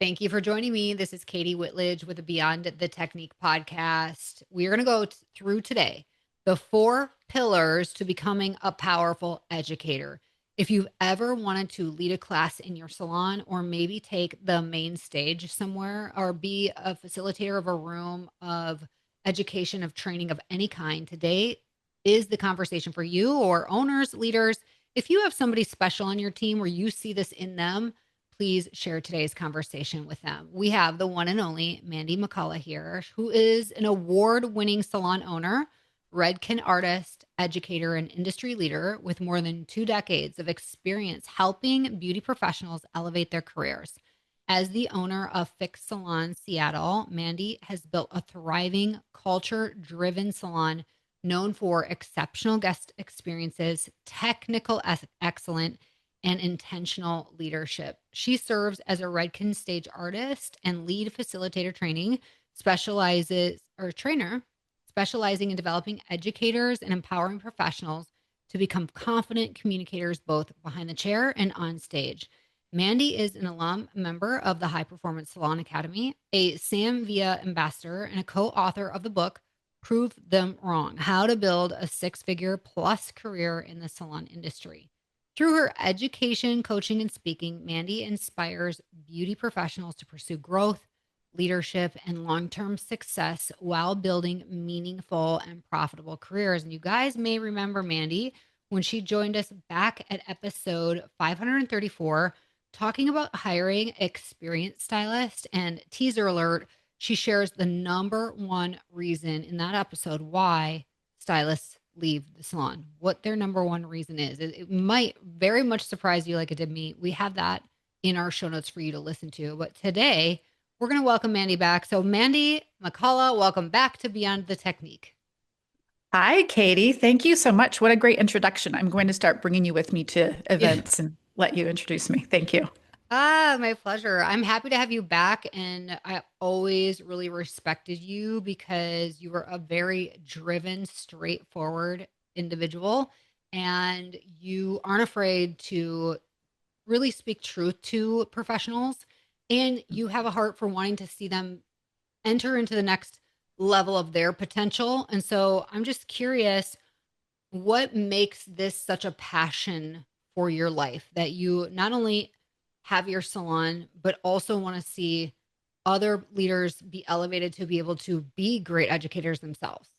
Thank you for joining me. This is Katie Whitledge with the Beyond the Technique podcast. We're going to go through today the 4 pillars to becoming a powerful educator. If you've ever wanted to lead a class in your salon or maybe take the main stage somewhere or be a facilitator of a room of education, of training of any kind, today is the conversation for you or owners, leaders. If you have somebody special on your team where you see this in them, please share today's conversation with them. We have the one and only Mandy McCullough here, who is an award-winning salon owner, Redken artist, educator, and industry leader with more than 2 decades of experience helping beauty professionals elevate their careers. As the owner of Fix Salon Seattle, Mandy has built a thriving, culture-driven salon known for exceptional guest experiences, technical excellence, and intentional leadership. She serves as a Redken stage artist and lead facilitator trainer, specializing in developing educators and empowering professionals to become confident communicators both behind the chair and on stage. Mandy is an alum member of the High Performance Salon Academy, a Sam Via ambassador, and a co-author of the book Prove Them Wrong: How to Build a Six-Figure Plus Career in the Salon Industry. Through her education, coaching, and speaking, Mandy inspires beauty professionals to pursue growth, leadership, and long-term success while building meaningful and profitable careers. And you guys may remember Mandy when she joined us back at episode 534, talking about hiring experienced stylists. And teaser alert, she shares the number one reason in that episode why stylists leave the salon, what their number one reason is. It might very much surprise you like it did me. We have that in our show notes for you to listen to. But today, we're going to welcome Mandy back. So Mandy McCullough, welcome back to Beyond the Technique. Hi, Katie. Thank you so much. What a great introduction. I'm going to start bringing you with me to Yeah. events and let you introduce me. Thank you. My pleasure. I'm happy to have you back. And I always really respected you because you were a very driven, straightforward individual. And you aren't afraid to really speak truth to professionals. And you have a heart for wanting to see them enter into the next level of their potential. And so I'm just curious, what makes this such a passion for your life that you not only have your salon, but also want to see other leaders be elevated to be able to be great educators themselves?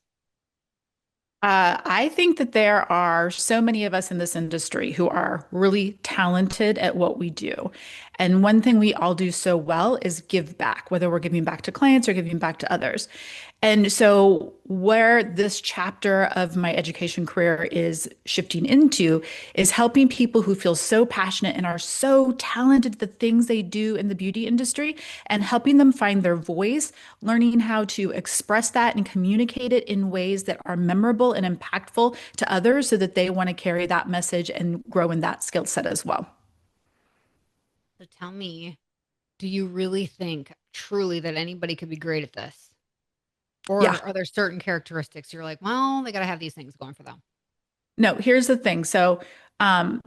I think that there are so many of us in this industry who are really talented at what we do. And one thing we all do so well is give back, whether we're giving back to clients or giving back to others. And so, where this chapter of my education career is shifting into is helping people who feel so passionate and are so talented at the things they do in the beauty industry and helping them find their voice, learning how to express that and communicate it in ways that are memorable and impactful to others so that they want to carry that message and grow in that skill set as well. So tell me, do you really think truly that anybody could be great at this? Yeah. Or are there certain characteristics you're like, well, they got to have these things going for them? No, here's the thing. So, um,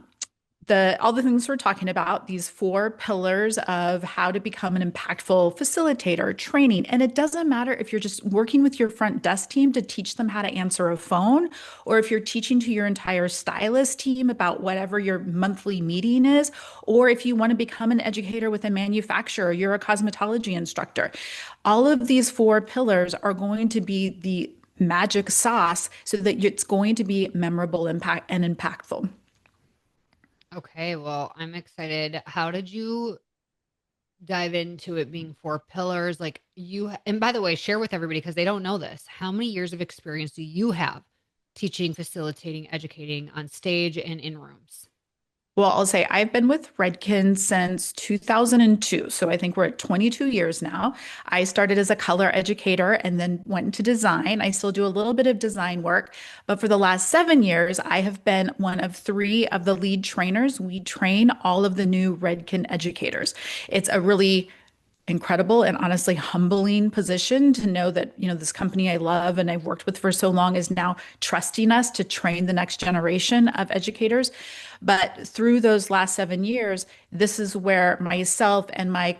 the all the things we're talking about, these 4 pillars of how to become an impactful facilitator, training, and it doesn't matter if you're just working with your front desk team to teach them how to answer a phone, or if you're teaching to your entire stylist team about whatever your monthly meeting is, or if you want to become an educator with a manufacturer, you're a cosmetology instructor. All of these 4 pillars are going to be the magic sauce so that it's going to be memorable, impact, and impactful. Okay, well, I'm excited. How did you dive into it being 4 pillars? Like and by the way, share with everybody because they don't know this. How many years of experience do you have teaching, facilitating, educating on stage and in rooms? Well, I'll say I've been with Redken since 2002. So I think we're at 22 years now. I started as a color educator and then went into design. I still do a little bit of design work, but for the last 7 years, I have been one of 3 of the lead trainers. We train all of the new Redken educators. It's a really incredible and honestly humbling position to know that, this company I love and I've worked with for so long is now trusting us to train the next generation of educators. But through those last 7 years, this is where myself and my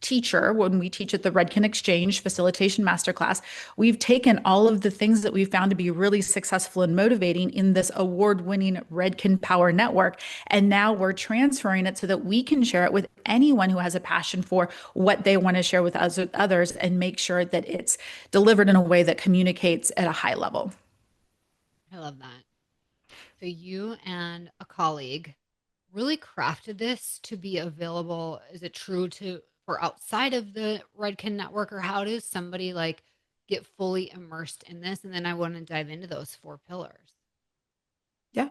teacher, when we teach at the Redken Exchange Facilitation Masterclass, we've taken all of the things that we found to be really successful and motivating in this award-winning Redken Power Network. And now we're transferring it so that we can share it with anyone who has a passion for what they want to share with us, with others, and make sure that it's delivered in a way that communicates at a high level. I love that. So you and a colleague really crafted this to be available. Is it true to for outside of the Redken network, or how does somebody like get fully immersed in this? And then I want to dive into those four pillars. Yeah.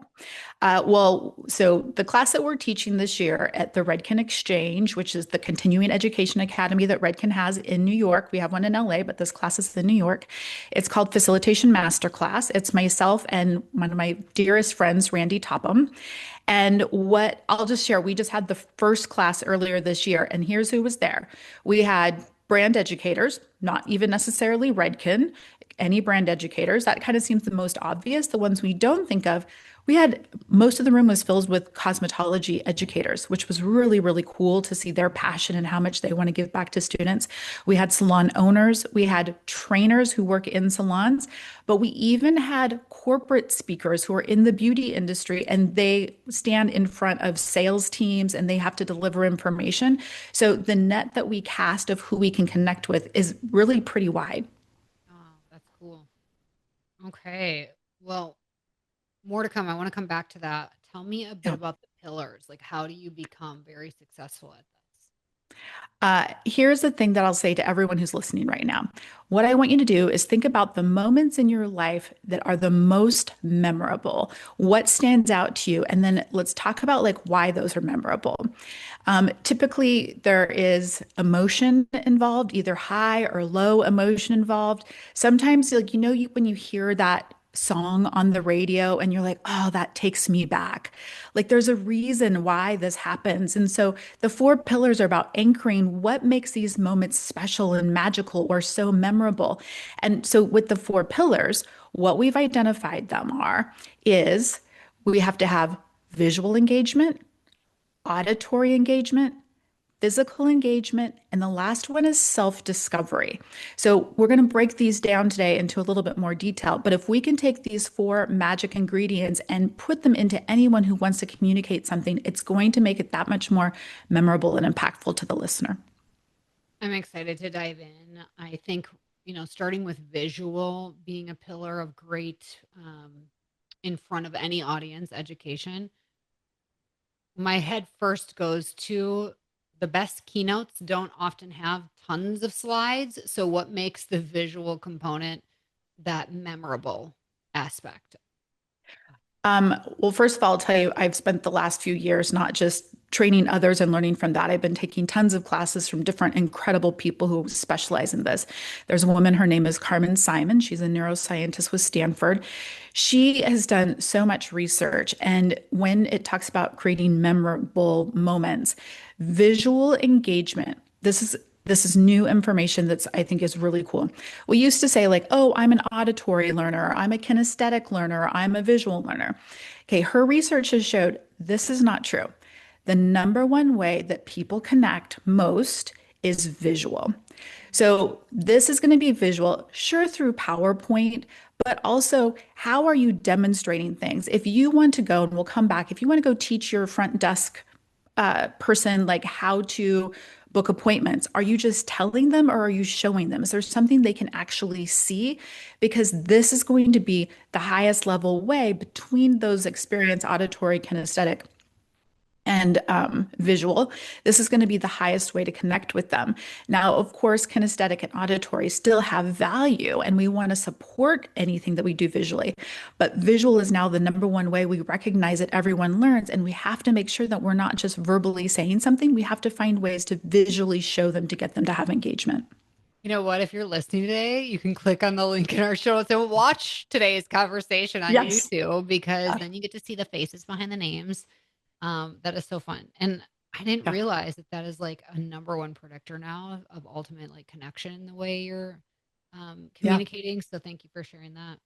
Well, so the class that we're teaching this year at the Redken Exchange, which is the continuing education academy that Redken has in New York, we have one in LA, but this class is in New York. It's called Facilitation Masterclass. It's myself and one of my dearest friends, Randy Topham. And what I'll just share, we just had the first class earlier this year, and here's who was there. We had brand educators, not even necessarily Redken, any brand educators. That kind of seems the most obvious. The ones we don't think of, we had most of the room was filled with cosmetology educators, which was really, really cool to see their passion and how much they want to give back to students. We had salon owners, we had trainers who work in salons, but we even had corporate speakers who are in the beauty industry and they stand in front of sales teams and they have to deliver information. So the net that we cast of who we can connect with is really pretty wide. Oh, that's cool. Okay. Well, more to come. I want to come back to that. Tell me a bit Yeah. about the pillars. Like, how do you become very successful at this? Here's the thing that I'll say to everyone who's listening right now. What I want you to do is think about the moments in your life that are the most memorable. What stands out to you? And then let's talk about like why those are memorable. Typically, there is emotion involved, either high or low emotion involved. Sometimes, like, when you hear that song on the radio and you're like, oh, that takes me back. Like there's a reason why this happens. And so the four pillars are about anchoring what makes these moments special and magical or so memorable. And so with the four pillars, what we've identified them are is we have to have visual engagement, auditory engagement, physical engagement, and the last one is self-discovery. So we're going to break these down today into a little bit more detail. But if we can take these four magic ingredients and put them into anyone who wants to communicate something, it's going to make it that much more memorable and impactful to the listener. I'm excited to dive in. I think, starting with visual being a pillar of great in front of any audience education, my head first goes to the best keynotes don't often have tons of slides. So, what makes the visual component that memorable aspect? Well, first of all, I'll tell you, I've spent the last few years not just training others and learning from that. I've been taking tons of classes from different incredible people who specialize in this. There's a woman, her name is Carmen Simon. She's a neuroscientist with Stanford. She has done so much research. And when it talks about creating memorable moments, visual engagement, this is new information that's I think is really cool. We used to say like, "Oh, I'm an auditory learner, I'm a kinesthetic learner, I'm a visual learner." Okay, her research has showed this is not true. The number one way that people connect most is visual. So this is going to be visual, sure, through PowerPoint, but also how are you demonstrating things? If you want to go, and we'll come back, if you want to go teach your front desk person like how to book appointments, are you just telling them or are you showing them? Is there something they can actually see? Because this is going to be the highest level way between those experience, auditory, kinesthetic, and visual. This is going to be the highest way to connect with them. Now, of course, kinesthetic and auditory still have value, and we want to support anything that we do visually. But visual is now the number one way we recognize that everyone learns, and we have to make sure that we're not just verbally saying something. We have to find ways to visually show them to get them to have engagement. You know what? If you're listening today, you can click on the link in our show notes and watch today's conversation on Yes. YouTube because then you get to see the faces behind the names. That is so fun. And I didn't Yeah. realize that that is like a number one predictor now of ultimate like connection in the way you're Yeah, communicating. So thank you for sharing that.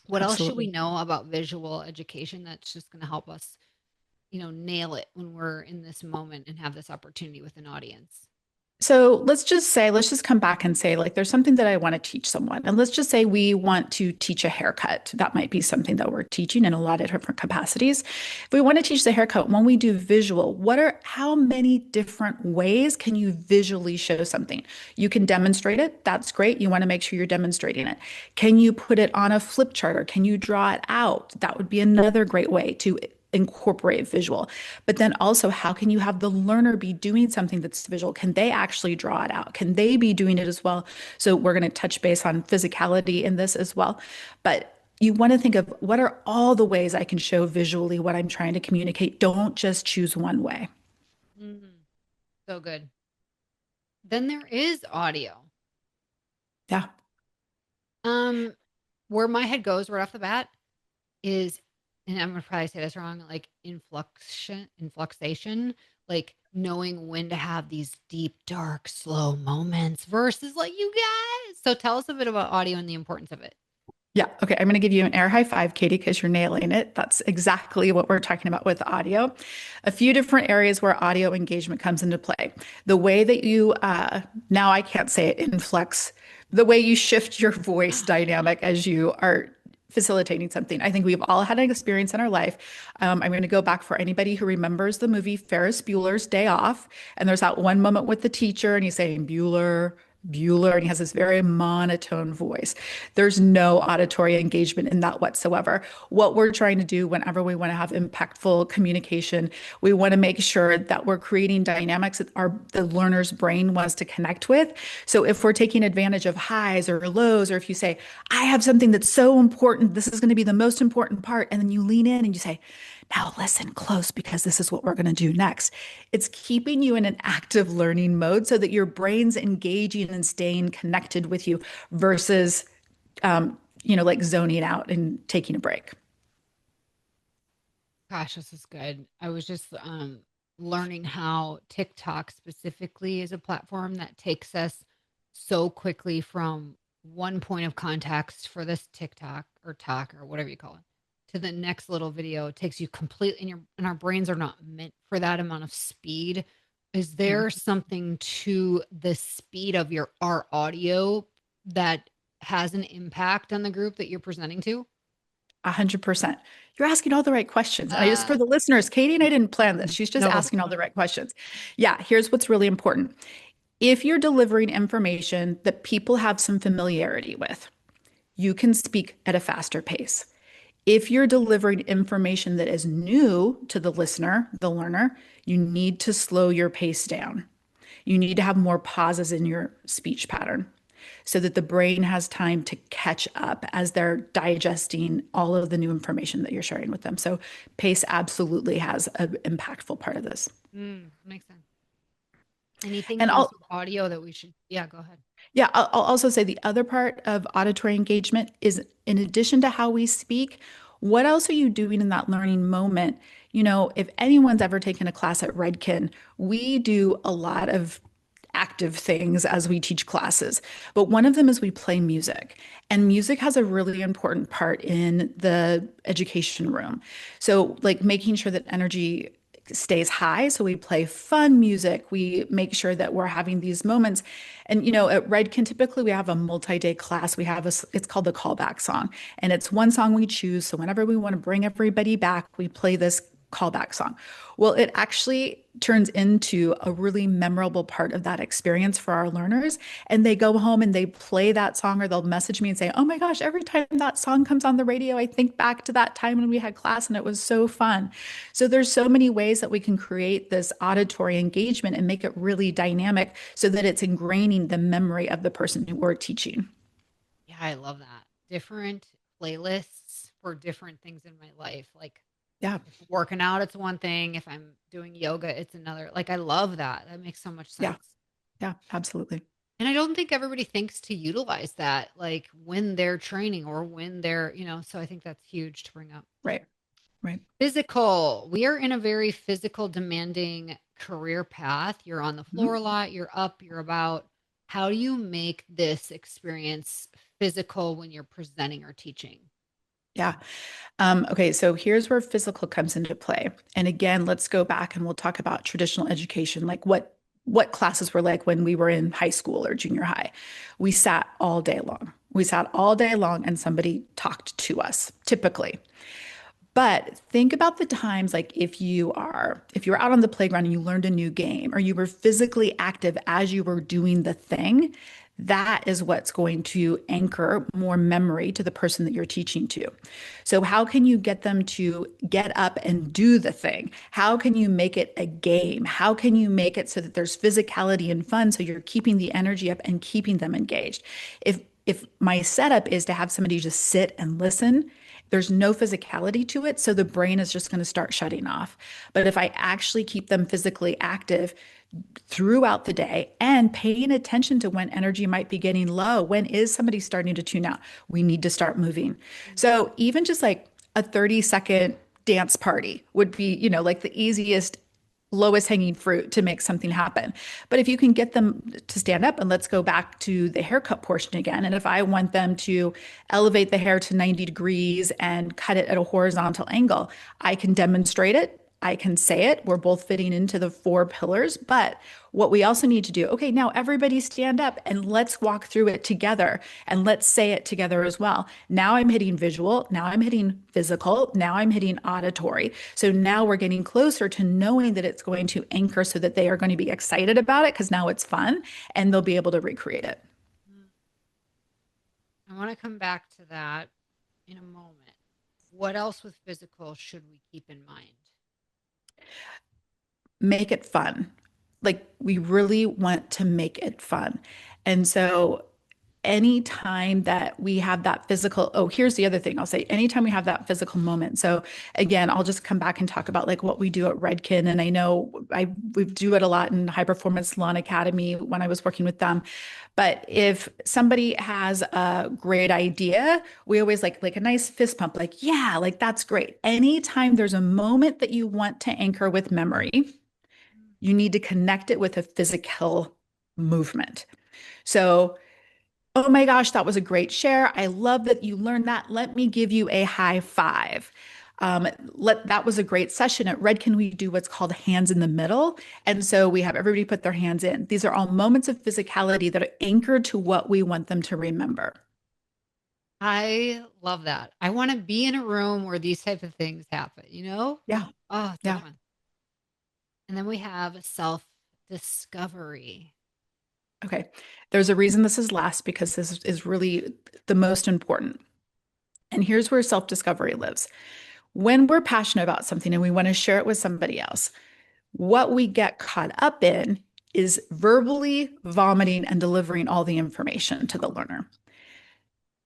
What else should we absolutely. know about visual education that's just going to help us, nail it when we're in this moment and have this opportunity with an audience? So let's just come back and say, like, there's something that I want to teach someone. And let's just say we want to teach a haircut. That might be something that we're teaching in a lot of different capacities. If we want to teach the haircut, when we do visual, how many different ways can you visually show something? You can demonstrate it. That's great. You want to make sure you're demonstrating it. Can you put it on a flip chart or can you draw it out? That would be another great way to incorporate visual. But then also, how can you have the learner be doing something that's visual? Can they actually draw it out? Can they be doing it as well? So we're going to touch base on physicality in this as well. But you want to think of what are all the ways I can show visually what I'm trying to communicate. Don't just choose one way. Mhm. So good. Then there is audio. Yeah. Um, where my head goes right off the bat is, and I'm gonna probably say this wrong, like influxation, like knowing when to have these deep, dark, slow moments versus like you guys. So tell us a bit about audio and the importance of it. Yeah. Okay. I'm going to give you an air high five, Katie, because you're nailing it. That's exactly what we're talking about with audio. A few different areas where audio engagement comes into play. The way that now I can't say it, inflex, the way you shift your voice dynamic as you are facilitating something. I think we've all had an experience in our life. I'm going to go back for anybody who remembers the movie Ferris Bueller's Day Off. And there's that one moment with the teacher, and he's saying, Bueller, Bueller, and he has this very monotone voice. There's no auditory engagement in that whatsoever. What we're trying to do whenever we want to have impactful communication, we want to make sure that we're creating dynamics that the learner's brain wants to connect with. So if we're taking advantage of highs or lows, or if you say, I have something that's so important, this is going to be the most important part, and then you lean in and you say, now listen close because this is what we're going to do next. It's keeping you in an active learning mode so that your brain's engaging and staying connected with you versus, like zoning out and taking a break. Gosh, this is good. I was just learning how TikTok specifically is a platform that takes us so quickly from one point of context for this TikTok or talk or whatever you call it to the next little video. It takes you completely, and our brains are not meant for that amount of speed. Is Yeah. there something to the speed of our audio that has an impact on the group that you're presenting to? 100%. You're asking all the right questions. And I just, Uh, for the listeners, Katie and I didn't plan this. She's just no, go. asking all the right questions. Yeah, here's what's really important. If you're delivering information that people have some familiarity with, you can speak at a faster pace. If you're delivering information that is new to the listener, the learner, you need to slow your pace down. You need to have more pauses in your speech pattern so that the brain has time to catch up as they're digesting all of the new information that you're sharing with them. So, pace absolutely has an impactful part of this. Makes sense. Anything And else I'll, with audio that we should, yeah, go ahead. yeah, I'll also say the other part of auditory engagement is in addition to how we speak, what else are you doing in that learning moment? If anyone's ever taken a class at Redken, we do a lot of active things as we teach classes. But one of them is we play music. And music has a really important part in the education room. So, like making sure that energy stays high. So we play fun music. We make sure that we're having these moments. And at Redken, typically we have a multi-day class. It's called the callback song, and it's one song we choose. So whenever we want to bring everybody back, we play this callback song. Well, it actually turns into a really memorable part of that experience for our learners. And they go home and they play that song, or they'll message me and say, oh my gosh, every time that song comes on the radio, I think back to that time when we had class and it was so fun. So there's so many ways that we can create this auditory engagement and make it really dynamic so that it's ingraining the memory of the person who we're teaching. Yeah, I love that. Different playlists for different things in my life. Like Yeah, if I'm working out, it's one thing. If I'm doing yoga, it's another. Like I love that. That makes so much yeah, sense. yeah, absolutely. And I don't think everybody thinks to utilize that like when they're training or when they're, so I think that's huge to bring up. Right, right. Physical. We are in a very physical, demanding career path. You're on the floor a Mhm. lot, you're up, you're about. How do you make this experience physical when you're presenting or teaching? Yeah. Okay, so here's where physical comes into play. And again, let's go back and we'll talk about traditional education, like what classes were like when we were in high school or junior high. We sat all day long. We sat all day long and somebody talked to us, typically. But think about the times like if you're out on the playground and you learned a new game or you were physically active as you were doing the thing, that is what's going to anchor more memory to the person that you're teaching to. So how can you get them to get up and do the thing? How can you make it a game? How can you make it so that there's physicality and fun so you're keeping the energy up and keeping them engaged? If my setup is to have somebody just sit and listen, there's no physicality to it, so the brain is just going to start shutting off. But if I actually keep them physically active throughout the day and paying attention to when energy might be getting low, when is somebody starting to tune out? We need to start moving. So even just like a 30-second dance party would be, like the easiest lowest hanging fruit to make something happen. But if you can get them to stand up, and let's go back to the haircut portion again. And if I want them to elevate the hair to 90 degrees and cut it at a horizontal angle, I can demonstrate it. I can say it. We're both fitting into the four pillars. But what we also need to do, okay, now everybody stand up and let's walk through it together and let's say it together as well. Now I'm hitting visual. Now I'm hitting physical. Now I'm hitting auditory. So now we're getting closer to knowing that it's going to anchor so that they are going to be excited about it because now it's fun and they'll be able to recreate it. I want to come back to that in a moment. What else with physical should we keep in mind? Make it fun. Like we really want to make it fun. And so anytime that we have that physical, oh, here's the other thing I'll say, anytime we have that physical moment. So again, I'll just come back and talk about like what we do at Redken. And I know we do it a lot in High Performance Salon Academy when I was working with them. But if somebody has a great idea, we always like a nice fist pump, like, yeah, like that's great. Anytime there's a moment that you want to anchor with memory, you need to connect it with a physical movement. So, oh my gosh, that was a great share. I love that you learned that. Let me give you a high five. That was a great session. At Redken, we do what's called hands in the middle. And so we have everybody put their hands in. These are all moments of physicality that are anchored to what we want them to remember. I love that. I want to be in a room where these type of things happen, you know? Yeah. Oh, it's so Yeah. fun. And then we have self discovery. Okay. There's a reason this is last because this is really the most important. And here's where self discovery lives. When we're passionate about something and we want to share it with somebody else, what we get caught up in is verbally vomiting and delivering all the information to the learner.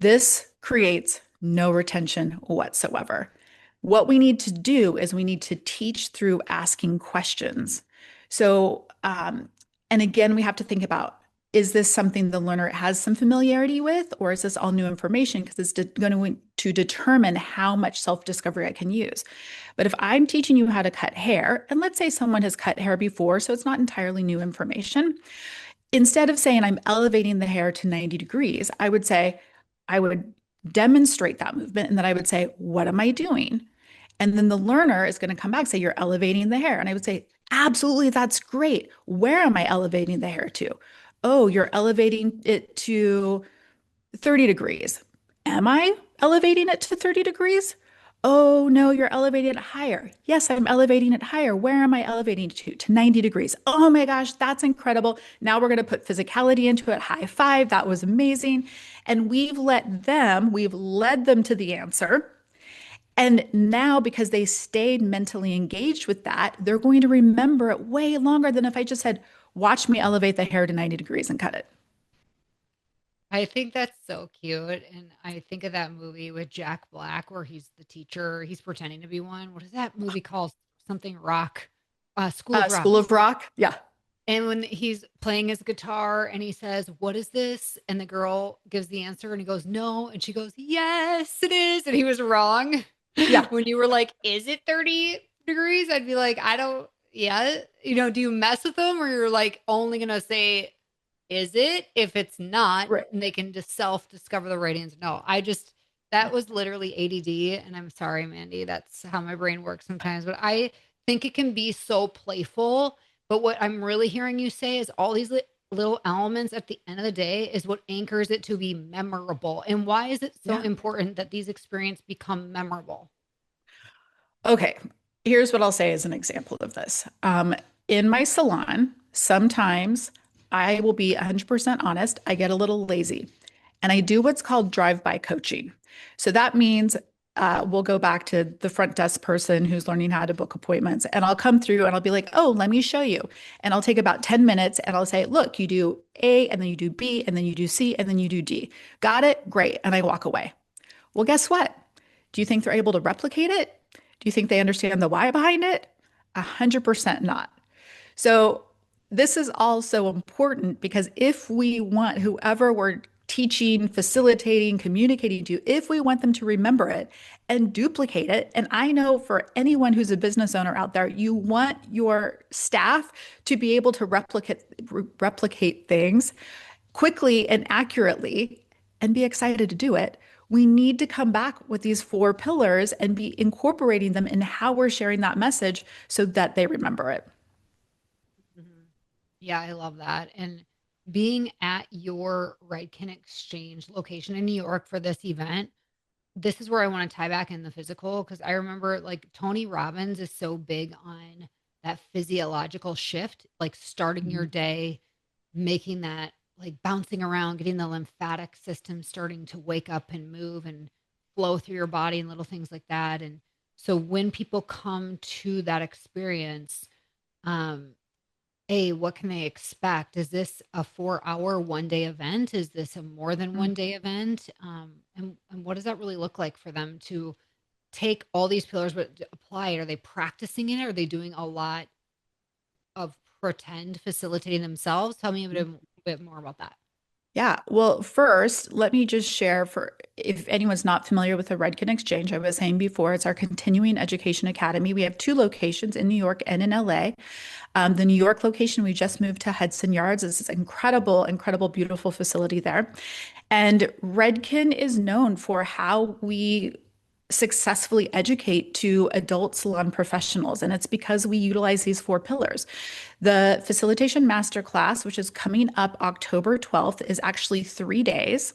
This creates no retention whatsoever. What we need to do is we need to teach through asking questions. So, and again, we have to think about, is this something the learner has some familiarity with, or is this all new information? Because it's going to determine how much self-discovery I can use. But if I'm teaching you how to cut hair, and let's say someone has cut hair before, so it's not entirely new information, instead of saying I'm elevating the hair to 90 degrees, I would demonstrate that movement and then I would say, what am I doing? And then the learner is going to come back and say, you're elevating the hair. And I would say, absolutely, that's great. Where am I elevating the hair to? Oh, you're elevating it to 30 degrees. Am I elevating it to 30 degrees? Oh, no, you're elevating it higher. Yes, I'm elevating it higher. Where am I elevating it to? To 90 degrees. Oh my gosh, that's incredible. Now we're going to put physicality into it. High five. That was amazing. And we've led them to the answer. And now, because they stayed mentally engaged with that, they're going to remember it way longer than if I just said, watch me elevate the hair to 90 degrees and cut it. I think that's so cute. And I think of that movie with Jack Black where he's the teacher. He's pretending to be one. What is that movie called? Something Rock. School of Rock. School of Rock. Yeah. And when he's playing his guitar and he says, "What is this?" And the girl gives the answer and he goes, "No." And she goes, "Yes, it is." And he was wrong. Yeah. When you were like, "Is it 30 degrees?" I'd be like, "I don't." Yeah. Do you mess with them or you're like only going to say, is it? If it's not, Right. and they can just self discover the right answer. No, that was literally ADD. And I'm sorry, Mandy. That's how my brain works sometimes. But I think it can be so playful. But what I'm really hearing you say is all these little elements at the end of the day is what anchors it to be memorable. And why is it so Yeah. important that these experiences become memorable? Okay, here's what I'll say as an example of this. In my salon, sometimes I will be 100% honest, I get a little lazy and I do what's called drive-by coaching. So that means we'll go back to the front desk person who's learning how to book appointments, and I'll come through and I'll be like, oh, let me show you. And I'll take about 10 minutes and I'll say, look, you do A, and then you do B, and then you do C, and then you do D. Got it? Great. And I walk away. Well, guess what? Do you think they're able to replicate it? Do you think they understand the why behind it? 100% not. So, this is all so important because if we want whoever we're teaching, facilitating, communicating to, if we want them to remember it and duplicate it, and I know for anyone who's a business owner out there, you want your staff to be able to replicate things quickly and accurately and be excited to do it. We need to come back with these four pillars and be incorporating them in how we're sharing that message so that they remember it. Mhm. Yeah, I love that. And being at your Redken Exchange location in New York for this event, this is where I want to tie back in the physical because I remember like Tony Robbins is so big on that physiological shift, like starting your Mhm. day, making that like bouncing around, getting the lymphatic system starting to wake up and move and flow through your body and little things like that. And so when people come to that experience, um, what can they expect? Is this a 4 hour, 1 day event? Is this a more than 1 day event? And what does that really look like for them to take all these pillars but apply it? Are they practicing it? Are they doing a lot of pretend facilitating themselves? Tell me a bit more about that. Yeah. Well, first, let me just share for if anyone's not familiar with the Redken Exchange, I was saying before, it's our continuing education academy. We have two locations in New York and in LA. The New York location, we just moved to Hudson Yards. It's this incredible, incredible, beautiful facility there. And Redken is known for how we successfully educate to adult salon professionals. And it's because we utilize these four pillars. The facilitation masterclass, which is coming up October 12th, is actually 3 days.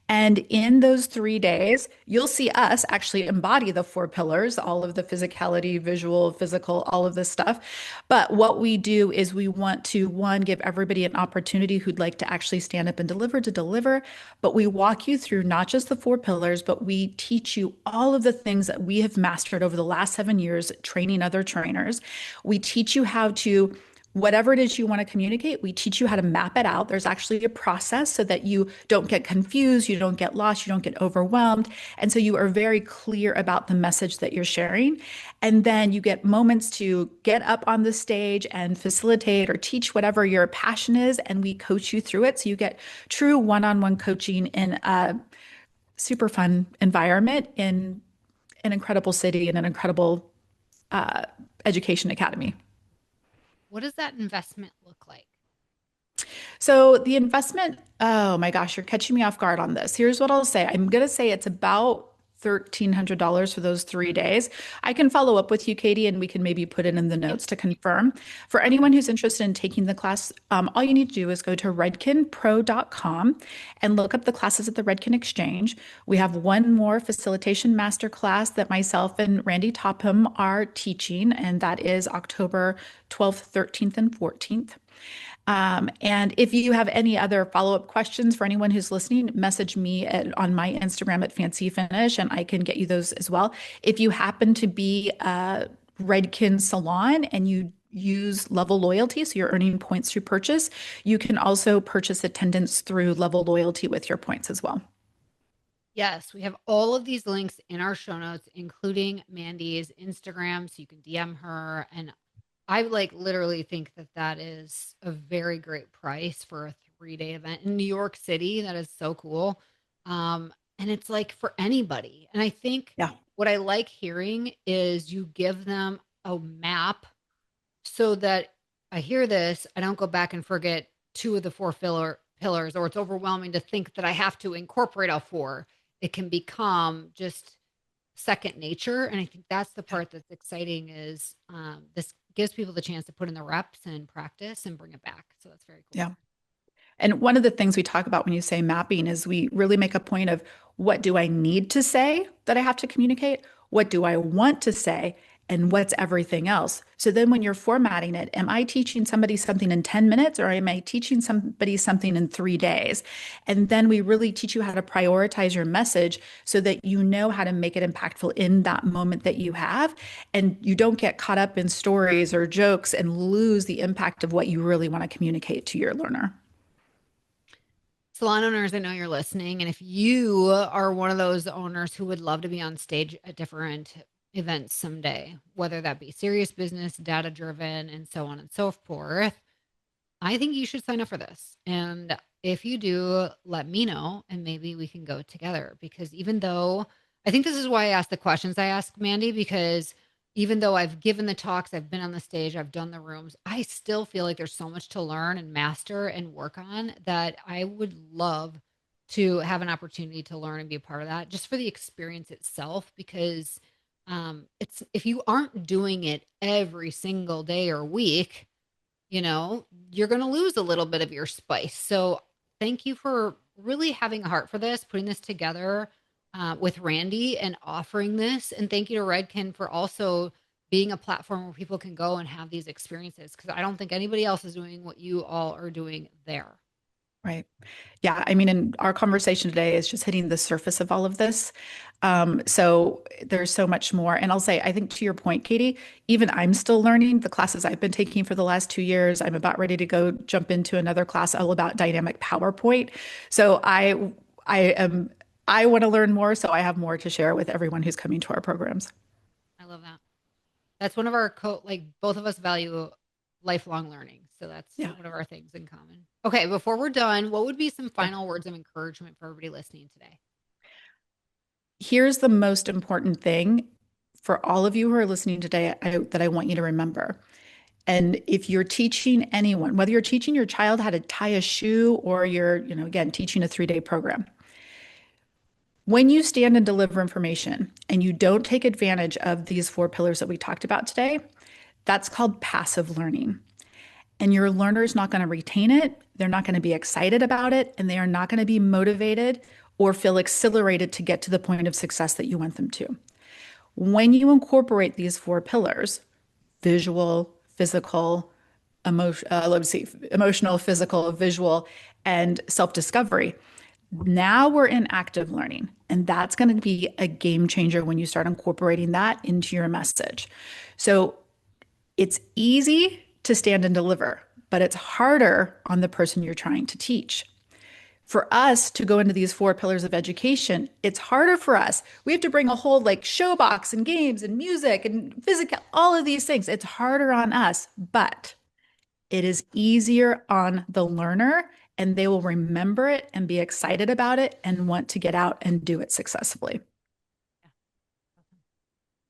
And in those 3 days, you'll see us actually embody the four pillars, all of the physicality, visual, physical, all of this stuff. But what we do is we want to, one, give everybody an opportunity who'd like to actually stand up and deliver to deliver. But we walk you through not just the four pillars, but we teach you all of the things that we have mastered over the last 7 years training other trainers. We teach you how to whatever it is you want to communicate, we teach you how to map it out. There's actually a process so that you don't get confused, you don't get lost, you don't get overwhelmed. And so you are very clear about the message that you're sharing. And then you get moments to get up on the stage and facilitate or teach whatever your passion is. And we coach you through it. So you get true one-on-one coaching in a super fun environment in an incredible city and an incredible uh, education academy. What does that investment look like? So the investment, oh my gosh, you're catching me off guard on this. Here's what I'll say. I'm going to say it's about $1,300 for those 3 days. I can follow up with you, Katie, and we can maybe put it in the Yep. notes to confirm. For Okay. anyone who's interested in taking the class, all you need to do is go to redkenpro.com and look up the classes at the Redken Exchange. We have one more facilitation master class that myself and Randy Topham are teaching, and that is October 12th, 13th, and 14th. And if you have any other follow-up questions for anyone who's listening, message me on my Instagram at Fancy Finish, and I can get you those as well. If you happen to be a Redken Salon and you use Level Loyalty, so you're earning points through purchase, you can also purchase attendance through Level Loyalty with your points as well. Yes, we have all of these links in our show notes, including Mandy's Instagram, so you can DM her. And I like literally think that that is a very great price for a 3 day event in New York City. That is so cool. And it's like for anybody. And I think Yeah. what I like hearing is you give them a map so that I hear this, I don't go back and forget two of the four pillars, or it's overwhelming to think that I have to incorporate all four. It can become just second nature. And I think that's the part that's exciting is this gives people the chance to put in the reps and practice and bring it back. So that's very cool. Yeah. And one of the things we talk about when you say mapping is we really make a point of what do I need to say that I have to communicate? What do I want to say? And what's everything else? So then when you're formatting it, am I teaching somebody something in 10 minutes or am I teaching somebody something in 3 days? And then we really teach you how to prioritize your message so that you know how to make it impactful in that moment that you have. And you don't get caught up in stories or jokes and lose the impact of what you really want to communicate to your learner. Salon owners, I know you're listening. And if you are one of those owners who would love to be on stage at different events someday, whether that be serious business, data driven, and so on and so forth, I think you should sign up for this. And if you do, let me know and maybe we can go together. Because even though I think this is why I asked the questions I asked Mandy, because even though I've given the talks, I've been on the stage, I've done the rooms, I still feel like there's so much to learn and master and work on that I would love to have an opportunity to learn and be a part of that just for the experience itself. Because it's if you aren't doing it every single day or week, you're going to lose a little bit of your spice. So thank you for really having a heart for this, putting this together with Randy and offering this. And thank you to Redken for also being a platform where people can go and have these experiences. Because I don't think anybody else is doing what you all are doing there. Right. Yeah. I mean, and our conversation today is just hitting the surface of all of this. So there's so much more. And I'll say, I think to your point, Kati, even I'm still learning the classes I've been taking for the last 2 years. I'm about ready to go jump into another class all about dynamic PowerPoint. So I want to learn more. So I have more to share with everyone who's coming to our programs. I love that. That's one of our both of us value lifelong learning. So that's Yeah. one of our things in common. Okay, before we're done, what would be some final words of encouragement for everybody listening today? Here's the most important thing for all of you who are listening today that I want you to remember. And if you're teaching anyone, whether you're teaching your child how to tie a shoe or you're, again, teaching a 3-day program, when you stand and deliver information and you don't take advantage of these 4 pillars that we talked about today, that's called passive learning. And your learner is not going to retain it. They're not going to be excited about it. And they are not going to be motivated or feel exhilarated to get to the point of success that you want them to. When you incorporate these 4 pillars, visual, physical, emotional, physical, visual, and self-discovery, now we're in active learning. And that's going to be a game changer when you start incorporating that into your message. So it's easy to stand and deliver, but it's harder on the person you're trying to teach. For us to go into these 4 pillars of education, it's harder for us. We have to bring a whole show box and games and music and physical, all of these things. It's harder on us, but it is easier on the learner and they will remember it and be excited about it and want to get out and do it successfully.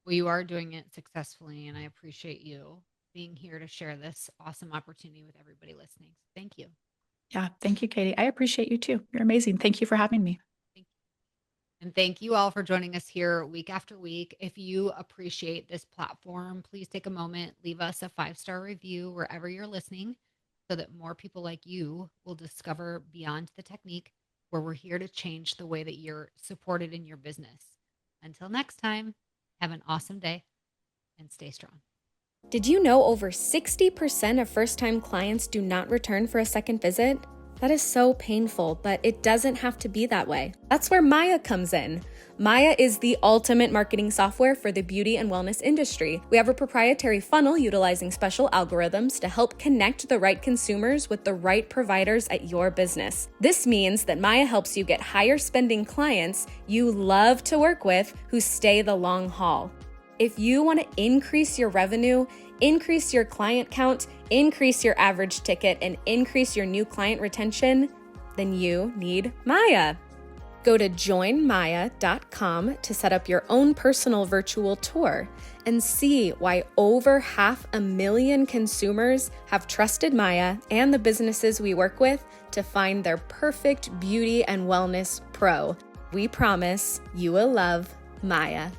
Well, you are doing it successfully, and I appreciate you being here to share this awesome opportunity with everybody listening. Thank you. Yeah, thank you, Kati. I appreciate you too. You're amazing. Thank you for having me. Thank you. And thank you all for joining us here week after week. If you appreciate this platform, please take a moment, leave us a 5-star review wherever you're listening so that more people like you will discover Beyond the Technique, where we're here to change the way that you're supported in your business. Until next time, have an awesome day and stay strong. Did you know over 60% of first-time clients do not return for a second visit? That is so painful, but it doesn't have to be that way. That's where Maya comes in. Maya is the ultimate marketing software for the beauty and wellness industry. We have a proprietary funnel utilizing special algorithms to help connect the right consumers with the right providers at your business. This means that Maya helps you get higher spending clients you love to work with who stay the long haul. If you want to increase your revenue, increase your client count, increase your average ticket, and increase your new client retention, then you need Maya. Go to joinmaya.com to set up your own personal virtual tour and see why over 500,000 consumers have trusted Maya and the businesses we work with to find their perfect beauty and wellness pro. We promise you will love Maya.